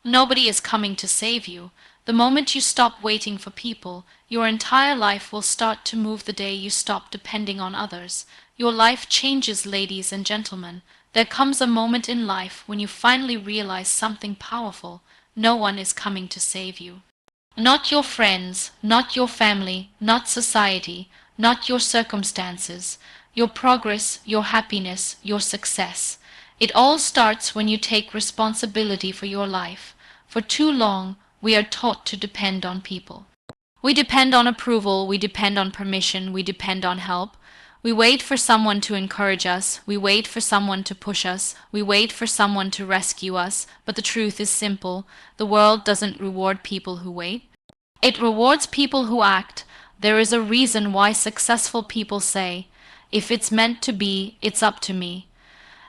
Nobody is coming to save you. The moment you stop waiting for people, your entire life will start to move the day you stop depending on others. Your life changes, ladies and gentlemen. There comes a moment in life when you finally realize something powerful. No one is coming to save you. Not your friends, not your family, not society, not your circumstances, your progress, your happiness, your success. It all starts when you take responsibility for your life. For too long, we are taught to depend on people. We depend on approval, we depend on permission, we depend on help. We wait for someone to encourage us, we wait for someone to push us, we wait for someone to rescue us, but the truth is simple. The world doesn't reward people who wait. It rewards people who act. There is a reason why successful people say, "If it's meant to be, it's up to me."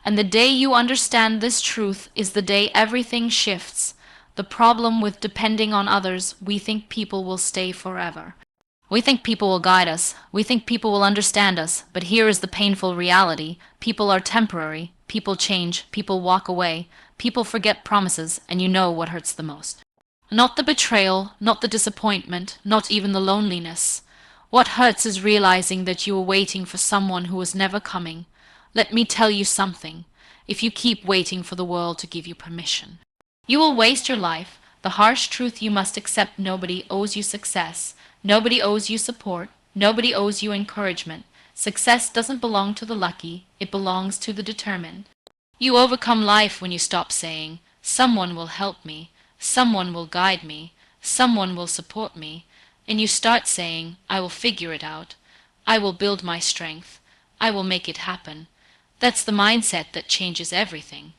And the day you understand this truth is the day everything shifts. The problem with depending on others, we think people will stay forever. We think people will guide us. We think people will understand us. But here is the painful reality. People are temporary. People change. People walk away. People forget promises, and you know what hurts the most. Not the betrayal, not the disappointment, not even the loneliness. What hurts is realizing that you were waiting for someone who was never coming. Let me tell you something. If you keep waiting for the world to give you permission, you will waste your life. The harsh truth you must accept: nobody owes you success. Nobody owes you support. Nobody owes you encouragement. Success doesn't belong to the lucky. It belongs to the determined. You overcome life when you stop saying, "Someone will help me. Someone will guide me. Someone will support me." And you start saying, "I will figure it out. I will build my strength. I will make it happen." That's the mindset that changes everything.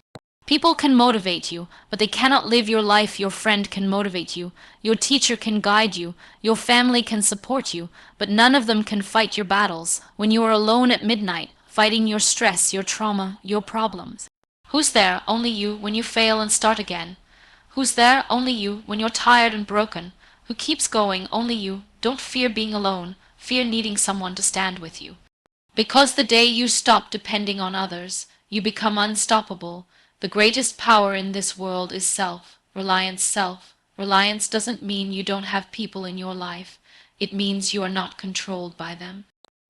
People can motivate you, but they cannot live your life. Your friend can motivate you. Your teacher can guide you. Your family can support you, but none of them can fight your battles. When you are alone at midnight, fighting your stress, your trauma, your problems. Who's there? Only you when you fail and start again. Who's there? Only you when you're tired and broken. Who keeps going? Only you. Don't fear being alone. Fear needing someone to stand with you. Because the day you stop depending on others, you become unstoppable. The greatest power in this world is self-reliance. Self-reliance doesn't mean you don't have people in your life. It means you are not controlled by them.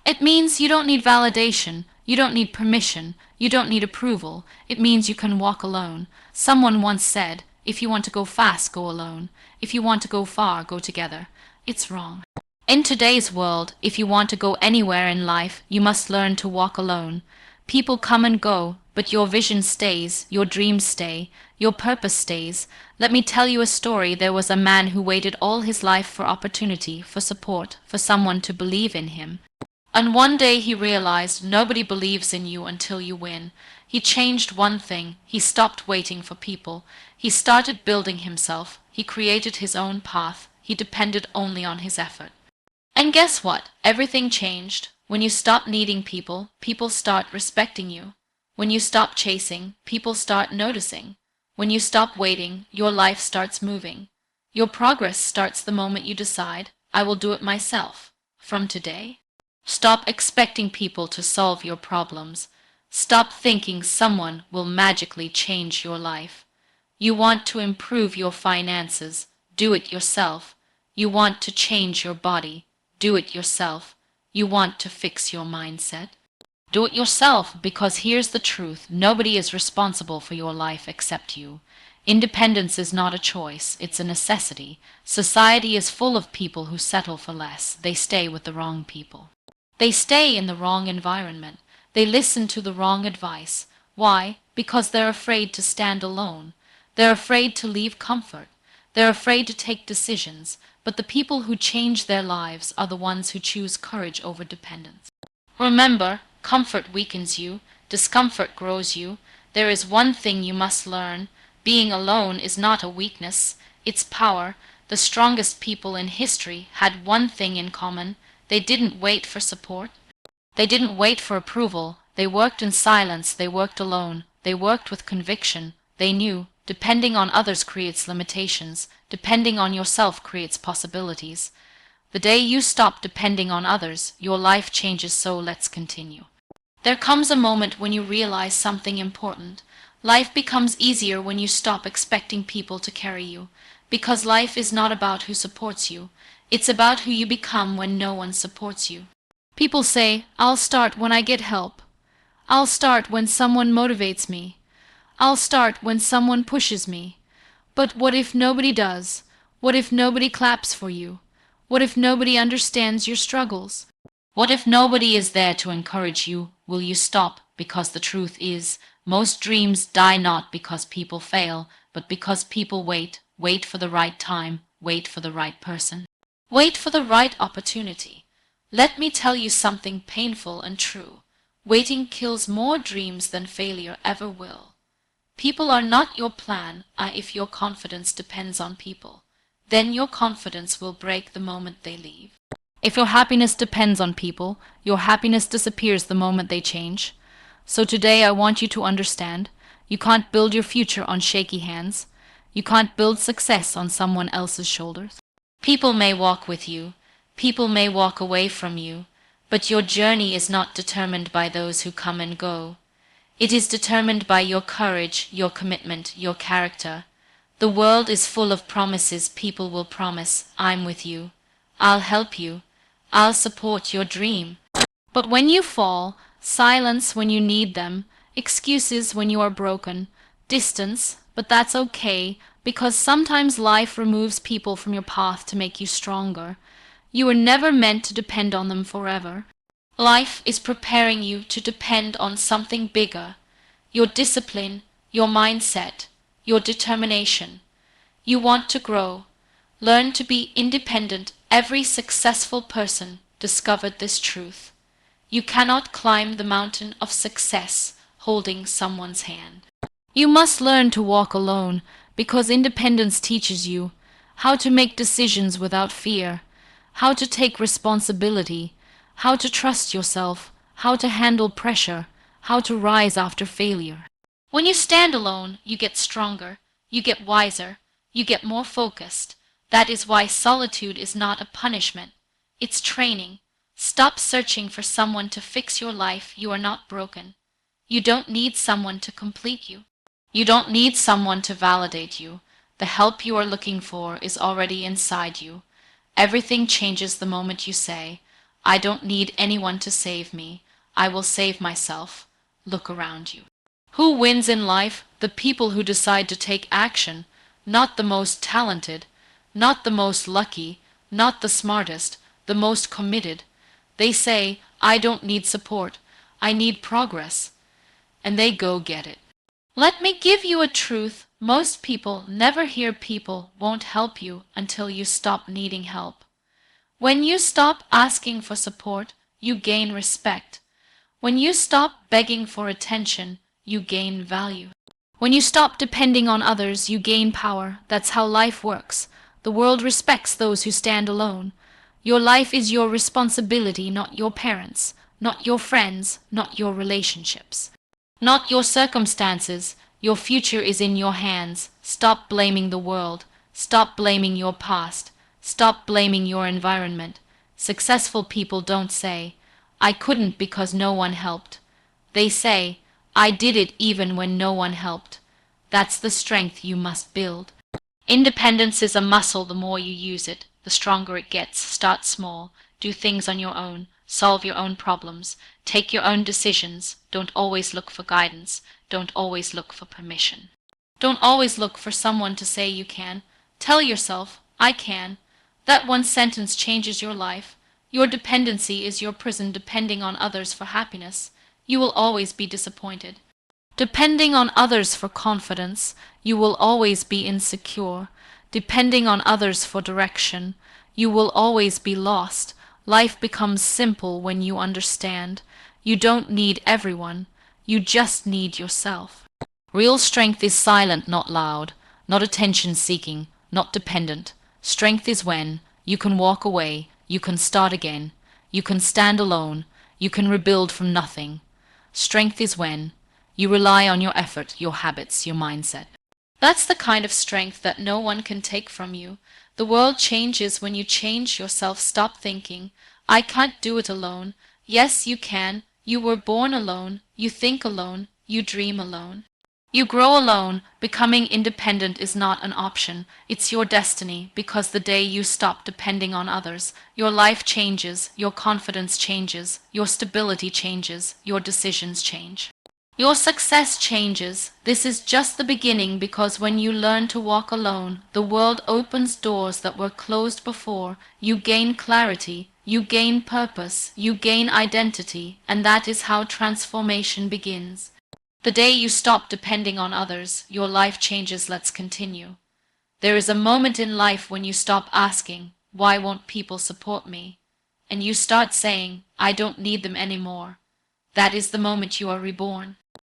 It means you don't need validation. You don't need permission. You don't need approval. It means you can walk alone. Someone once said, "If you want to go fast, go alone. If you want to go far, go together." It's wrong. In today's world, if you want to go anywhere in life, you must learn to walk alone. People come and go, but your vision stays, your dreams stay, your purpose stays. Let me tell you a story. There was a man who waited all his life for opportunity, for support, for someone to believe in him. And one day he realized nobody believes in you until you win. He changed one thing. He stopped waiting for people. He started building himself. He created his own path. He depended only on his effort. And guess what? Everything changed. When you stop needing people, people start respecting you. When you stop chasing, people start noticing. When you stop waiting, your life starts moving. Your progress starts the moment you decide, "I will do it myself, from today." Stop expecting people to solve your problems. Stop thinking someone will magically change your life. You want to improve your finances? Do it yourself. You want to change your body? Do it yourself. You want to fix your mindset? Do it yourself, because here's the truth. Nobody is responsible for your life except you. Independence is not a choice, it's a necessity. Society is full of people who settle for less. They stay with the wrong people. They stay in the wrong environment. They listen to the wrong advice. Why? Because they're afraid to stand alone. They're afraid to leave comfort. They're afraid to take decisions. But the people who change their lives are the ones who choose courage over dependence. Remember, comfort weakens you. Discomfort grows you. There is one thing you must learn. Being alone is not a weakness. It's power. The strongest people in history had one thing in common. They didn't wait for support. They didn't wait for approval. They worked in silence. They worked alone. They worked with conviction. They knew depending on others creates limitations. Depending on yourself creates possibilities. The day you stop depending on others, your life changes. So let's continue. There comes a moment when you realize something important. Life becomes easier when you stop expecting people to carry you, because life is not about who supports you, it's about who you become when no one supports you. People say, I'll start when I get help. I'll start when someone motivates me. I'll start when someone pushes me. But what if nobody does? What if nobody claps for you? What if nobody understands your struggles? What if nobody is there to encourage you? Will you stop? Because the truth is, most dreams die not because people fail, but because people wait for the right time, wait for the right person. Wait for the right opportunity. Let me tell you something painful and true. Waiting kills more dreams than failure ever will. People are not your plan if your confidence depends on people. Then your confidence will break the moment they leave. If your happiness depends on people, your happiness disappears the moment they change. So today I want you to understand, you can't build your future on shaky hands. You can't build success on someone else's shoulders. People may walk with you, people may walk away from you, but your journey is not determined by those who come and go. It is determined by your courage, your commitment, your character. The world is full of promises. People will promise, I'm with you, I'll help you, I'll support your dream. But when you fall, silence when you need them, excuses when you are broken, distance, but that's okay, because sometimes life removes people from your path to make you stronger. You were never meant to depend on them forever. Life is preparing you to depend on something bigger, your discipline, your mindset, your determination. You want to grow, learn to be independent. Every successful person discovered this truth. You cannot climb the mountain of success holding someone's hand. You must learn to walk alone, because independence teaches you how to make decisions without fear, how to take responsibility, how to trust yourself, how to handle pressure, how to rise after failure. When you stand alone, you get stronger, you get wiser, you get more focused. That is why solitude is not a punishment. It's training. Stop searching for someone to fix your life. You are not broken. You don't need someone to complete you. You don't need someone to validate you. The help you are looking for is already inside you. Everything changes the moment you say, I don't need anyone to save me. I will save myself. Look around you. Who wins in life? The people who decide to take action, not the most talented, not the most lucky, not the smartest, the most committed. They say, I don't need support, I need progress, and they go get it. Let me give you a truth. Most people never hear people won't help you until you stop needing help. When you stop asking for support, you gain respect. When you stop begging for attention, you gain value. When you stop depending on others, you gain power. That's how life works. The world respects those who stand alone. Your life is your responsibility, not your parents', not your friends', not your relationships, not your circumstances. Your future is in your hands. Stop blaming the world. Stop blaming your past. Stop blaming your environment. Successful people don't say, I couldn't because no one helped. They say, I did it even when no one helped. That's the strength you must build. Independence is a muscle. The more you use it, the stronger it gets. Start small. Do things on your own. Solve your own problems. Take your own decisions. Don't always look for guidance. Don't always look for permission. Don't always look for someone to say you can. Tell yourself, I can. That one sentence changes your life. Your dependency is your prison. Depending on others for happiness, you will always be disappointed. Depending on others for confidence, you will always be insecure. Depending on others for direction, you will always be lost. Life becomes simple when you understand. You don't need everyone. You just need yourself. Real strength is silent, not loud, not attention-seeking, not dependent. Strength is when you can walk away, you can start again, you can stand alone, you can rebuild from nothing. Strength is when you rely on your effort, your habits, your mindset. That's the kind of strength that no one can take from you. The world changes when you change yourself. Stop thinking, I can't do it alone. Yes, you can. You were born alone. You think alone. You dream alone. You grow alone. Becoming independent is not an option. It's your destiny, because the day you stop depending on others, your life changes, your confidence changes, your stability changes, your decisions change. Your success changes. This is just the beginning, because when you learn to walk alone, the world opens doors that were closed before. You gain clarity, you gain purpose, you gain identity, and that is how transformation begins. The day you stop depending on others, your life changes. Let's continue. There is a moment in life when you stop asking, "Why won't people support me?" and you start saying, "I don't need them anymore." That is the moment you are reborn.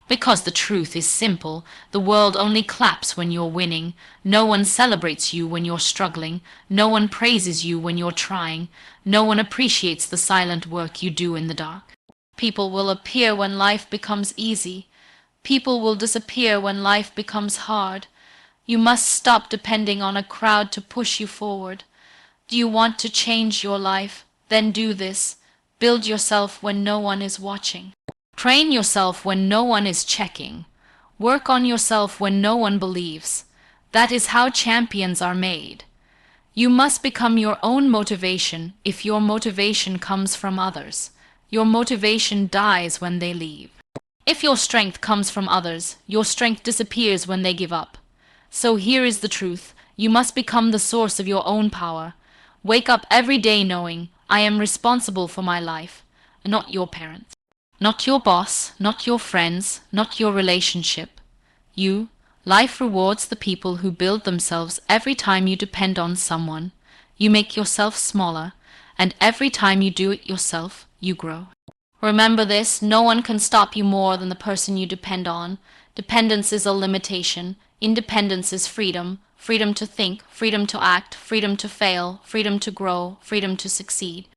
Because the truth is simple, the world only claps when you're winning. No one celebrates you when you're struggling. No one praises you when you're trying. No one appreciates the silent work you do in the dark. People will appear when life becomes easy. People will disappear when life becomes hard. You must stop depending on a crowd to push you forward. Do you want to change your life? Then do this. Build yourself when no one is watching. Train yourself when no one is checking. Work on yourself when no one believes. That is how champions are made. You must become your own motivation. If your motivation comes from others, your motivation dies when they leave. If your strength comes from others, your strength disappears when they give up. So here is the truth. You must become the source of your own power. Wake up every day knowing, "I am responsible for my life," not your parents, not your boss, not your friends, not your relationship. You. Life rewards the people who build themselves. Every time you depend on someone, you make yourself smaller, and every time you do it yourself, you grow. Remember this, no one can stop you more than the person you depend on. Dependence is a limitation. Independence is freedom. Freedom to think, freedom to act, freedom to fail, freedom to grow, freedom to succeed.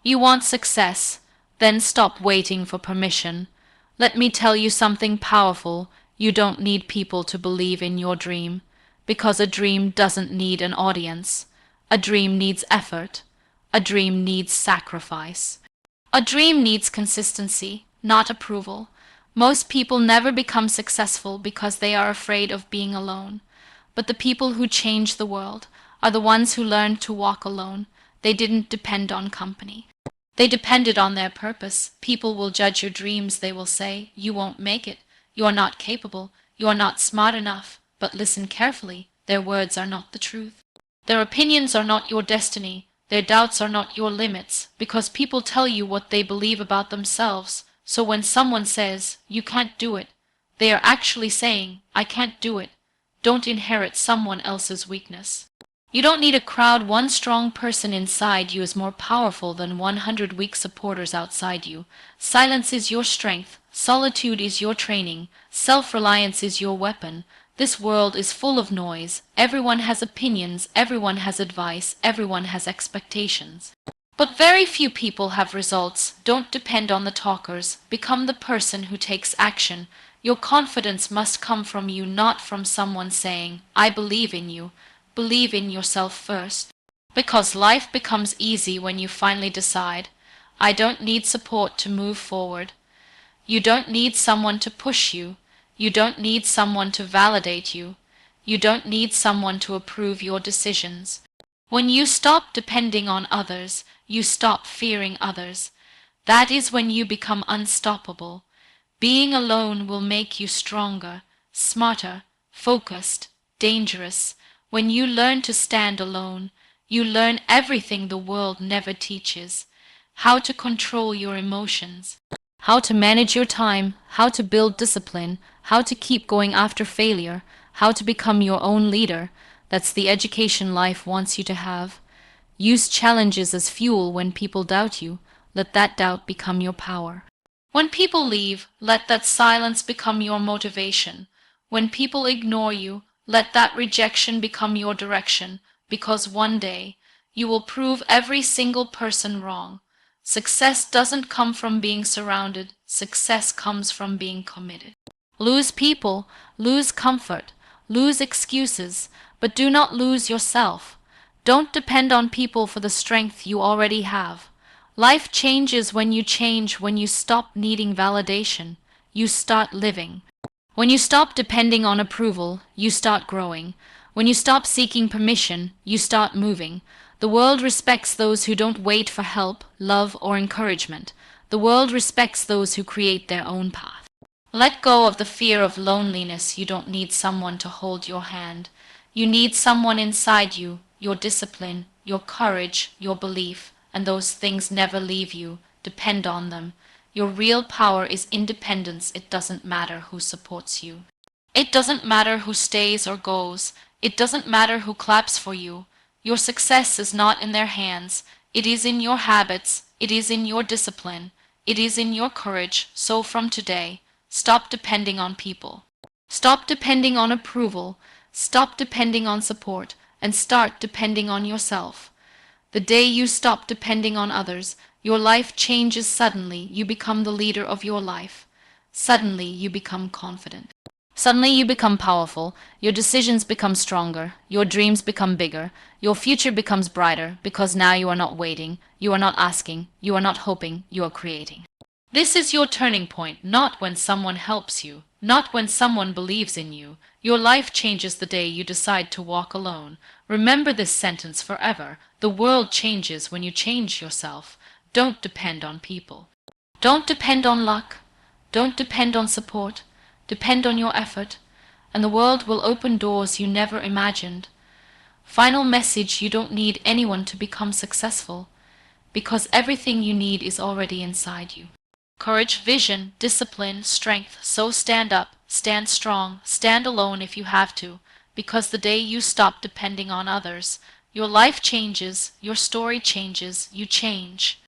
You want success? Then stop waiting for permission. Let me tell you something powerful. You don't need people to believe in your dream, because a dream doesn't need an audience. A dream needs effort. A dream needs sacrifice. A dream needs consistency, not approval. Most people never become successful because they are afraid of being alone. But the people who change the world are the ones who learned to walk alone. They didn't depend on company. They depended on their purpose. People will judge your dreams. They will say, "You won't make it. You are not capable. You are not smart enough." But listen carefully. Their words are not the truth. Their opinions are not your destiny. Their doubts are not your limits, because people tell you what they believe about themselves. So when someone says, "You can't do it," they are actually saying, "I can't do it." Don't inherit someone else's weakness. You don't need a crowd. One strong person inside you is more powerful than 100 weak supporters outside you. Silence is your strength. Solitude is your training. Self-reliance is your weapon. This world is full of noise. Everyone has opinions. Everyone has advice. Everyone has expectations. But very few people have results. Don't depend on the talkers. Become the person who takes action. Your confidence must come from you, not from someone saying, "I believe in you." Believe in yourself first. Because life becomes easy when you finally decide, "I don't need support to move forward." You don't need someone to push you. You don't need someone to validate you. You don't need someone to approve your decisions. When you stop depending on others, you stop fearing others. That is when you become unstoppable. Being alone will make you stronger, smarter, focused, dangerous. When you learn to stand alone, you learn everything the world never teaches. How to control your emotions, how to manage your time, how to build discipline, how to keep going after failure, how to become your own leader. That's the education life wants you to have. Use challenges as fuel. When people doubt you, let that doubt become your power. When people leave, let that silence become your motivation. When people ignore you, let that rejection become your direction, because one day you will prove every single person wrong. Success doesn't come from being surrounded. Success comes from being committed. Lose people, lose comfort, lose excuses, but do not lose yourself. Don't depend on people for the strength you already have. Life changes when you change. When you stop needing validation, you start living. When you stop depending on approval, you start growing. When you stop seeking permission, you start moving. The world respects those who don't wait for help, love, or encouragement. The world respects those who create their own path. Let go of the fear of loneliness. You don't need someone to hold your hand. You need someone inside you, your discipline, your courage, your belief, and those things never leave you. Depend on them. Your real power is independence. It doesn't matter who supports you. It doesn't matter who stays or goes. It doesn't matter who claps for you. Your success is not in their hands. It is in your habits. It is in your discipline. It is in your courage. So from today, stop depending on people. Stop depending on approval. Stop depending on support, and start depending on yourself. The day you stop depending on others, your life changes suddenly. You become the leader of your life. Suddenly you become confident. Suddenly you become powerful. Your decisions become stronger. Your dreams become bigger. Your future becomes brighter, because now you are not waiting. You are not asking. You are not hoping. You are creating. This is your turning point, not when someone helps you, not when someone believes in you. Your life changes the day you decide to walk alone. Remember this sentence forever. The world changes when you change yourself. Don't depend on people. Don't depend on luck. Don't depend on support. Depend on your effort, and the world will open doors you never imagined. Final message: you don't need anyone to become successful, because everything you need is already inside you. Courage, vision, discipline, strength. So stand up, stand strong, stand alone if you have to, because the day you stop depending on others, your life changes, your story changes, you change.